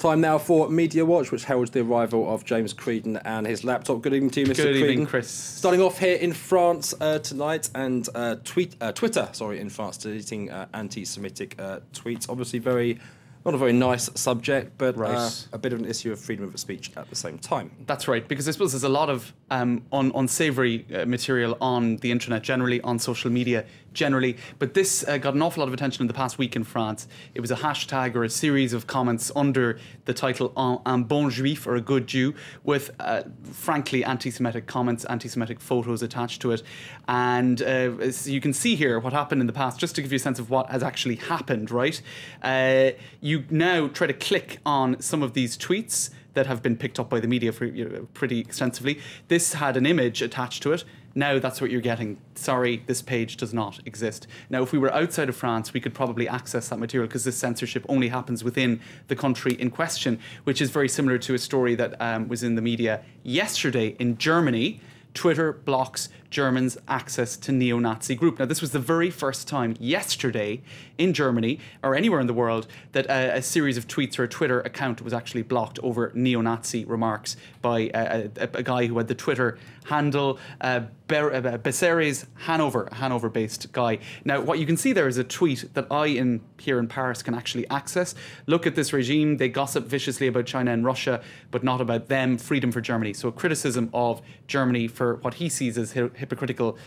Time now for Media Watch, which heralds the arrival of James Creedon and his laptop. Good evening to you, Mr. Creedon. Good evening, Chris. Starting off here in France tonight, and Twitter, in France, deleting anti-Semitic tweets. Obviously, not a very nice subject, but a bit of an issue of freedom of speech at the same time. That's right, because I suppose there's a lot of unsavoury material on the internet generally, on social media generally, but this got an awful lot of attention in the past week in France. It was a hashtag or a series of comments under the title Un bon juif, or a good Jew, with frankly anti-Semitic comments, anti-Semitic photos attached to it. And as you can see here what happened in the past, just to give you a sense of what has actually happened, right? You now try to click on some of these tweets that have been picked up by the media for, pretty extensively. This had an image attached to it. Now that's what you're getting. Sorry, this page does not exist. Now, if we were outside of France, we could probably access that material because this censorship only happens within the country in question, which is very similar to a story that was in the media yesterday in Germany. Twitter blocks Germans' access to neo-Nazi group. Now, this was the very first time yesterday in Germany, or anywhere in the world, that a series of tweets or a Twitter account was actually blocked over neo-Nazi remarks by a guy who had the Twitter handle Besseres Hanover, a Hanover-based guy. Now, what you can see there is a tweet that I, here in Paris, can actually access. Look at this regime. They gossip viciously about China and Russia, but not about them. Freedom for Germany. So a criticism of Germany for what he sees as a hypocritical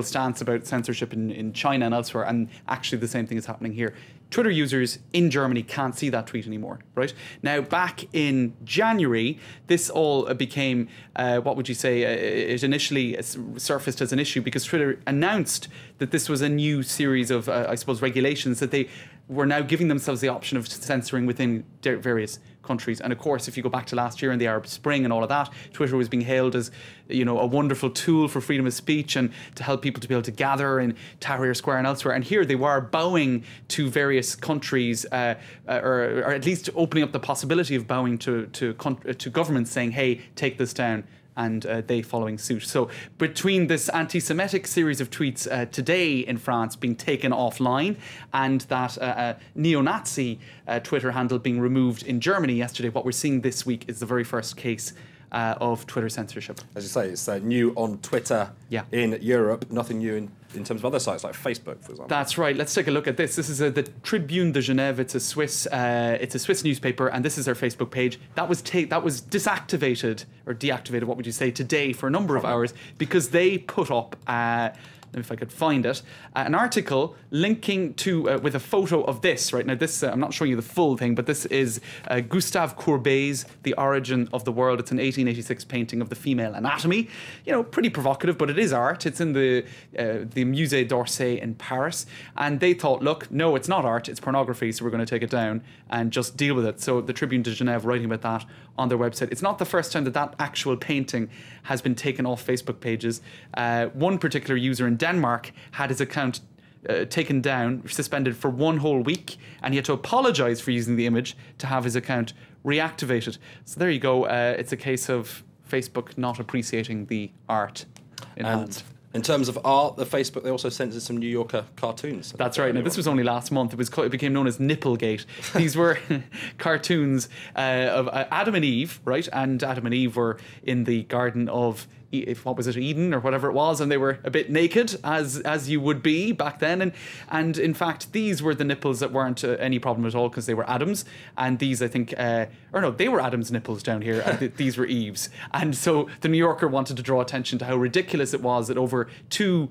stance about censorship in China and elsewhere, and actually the same thing is happening here. Twitter users in Germany can't see that tweet anymore, right? Now, back in January, this all became, what would you say, it initially surfaced as an issue because Twitter announced that this was a new series of, I suppose, regulations that they were now giving themselves the option of censoring within various countries. And of course, if you go back to last year in the Arab Spring and all of that, Twitter was being hailed as, a wonderful tool for freedom of speech and to help people to be able to gather in Tahrir Square and elsewhere. And here they were bowing to various countries, or at least opening up the possibility of bowing to governments, saying, hey, take this down. And they following suit. So between this anti-Semitic series of tweets today in France being taken offline and that neo-Nazi Twitter handle being removed in Germany yesterday, what we're seeing this week is the very first case of Twitter censorship. As you say, it's new on Twitter in Europe, nothing new in terms of other sites like Facebook, for example. That's right. Let's take a look at this. This is the Tribune de Genève. It's a Swiss newspaper, and this is their Facebook page. That was disactivated or deactivated, what would you say, today for a number of hours because they put up if I could find it, an article linking to, with a photo of this, right? Now this, I'm not showing you the full thing, but this is Gustav Courbet's The Origin of the World. It's an 1886 painting of the female anatomy. Pretty provocative, but it is art. It's in the Musée d'Orsay in Paris. And they thought, look, no, it's not art, it's pornography, so we're going to take it down and just deal with it. So the Tribune de Genève writing about that on their website. It's not the first time that actual painting has been taken off Facebook pages. One particular user in Denmark had his account taken down, suspended for one whole week, and he had to apologise for using the image to have his account reactivated. So there you go. It's a case of Facebook not appreciating the art in hand. In terms of art, the Facebook, they also censored some New Yorker cartoons. That's right. Now, this was only last month. It became known as Nipplegate. These were cartoons of Adam and Eve, right? And Adam and Eve were in the Garden of what was it, Eden or whatever it was, and they were a bit naked, as you would be back then, and in fact these were the nipples that weren't any problem at all because they were Adam's, and these I think or no, they were Adam's nipples down here and these were Eve's. And so the New Yorker wanted to draw attention to how ridiculous it was that over two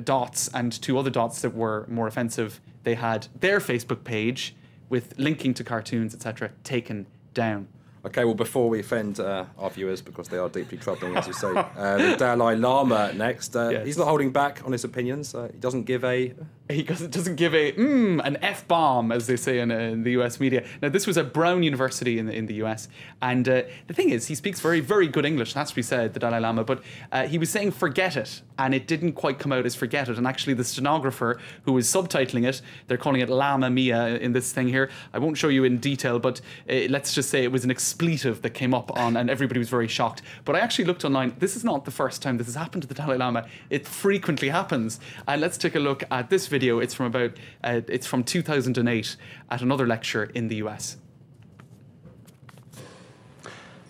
dots and two other dots that were more offensive, they had their Facebook page with linking to cartoons, etc., taken down. Okay, well, before we offend our viewers, because they are deeply troubling, as you say, the Dalai Lama next. Yes. He's not holding back on his opinions. He doesn't give a... He doesn't give an F-bomb, as they say in the US media. Now, this was at Brown University in the US. And the thing is, he speaks very, very good English, that's what he said, the Dalai Lama. But he was saying, forget it. And it didn't quite come out as forget it. And actually, the stenographer who was subtitling it, they're calling it Lama Mia in this thing here. I won't show you in detail, but let's just say it was an expletive that came up on, and everybody was very shocked. But I actually looked online. This is not the first time this has happened to the Dalai Lama. It frequently happens. Let's take a look at this video. It's from 2008 at another lecture in the US.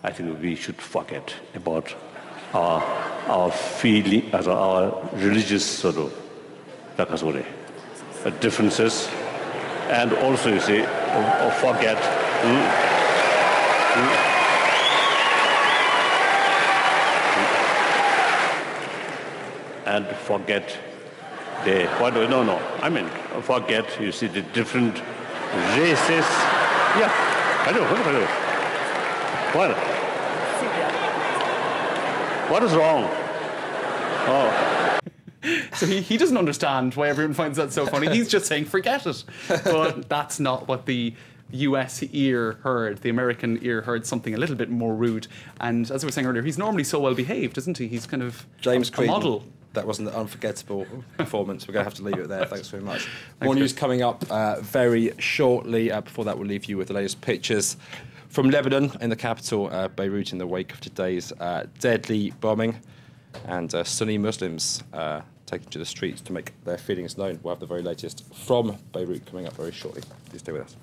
I think we should forget about our feeling, as our religious sort of differences, and also you see, forget. And forget forget, you see, the different races. Yeah, hello. What is wrong? Oh. So he doesn't understand why everyone finds that so funny. He's just saying, forget it. But that's not what the US ear heard. The American ear heard something a little bit more rude. And as I was saying earlier, he's normally so well behaved, isn't he? He's kind of James a model. That wasn't an unforgettable performance. We're going to have to leave it there. Thanks very much. More news coming up very shortly. Before that, we'll leave you with the latest pictures from Lebanon in the capital, Beirut, in the wake of today's deadly bombing. And Sunni Muslims taking to the streets to make their feelings known. We'll have the very latest from Beirut coming up very shortly. Please stay with us.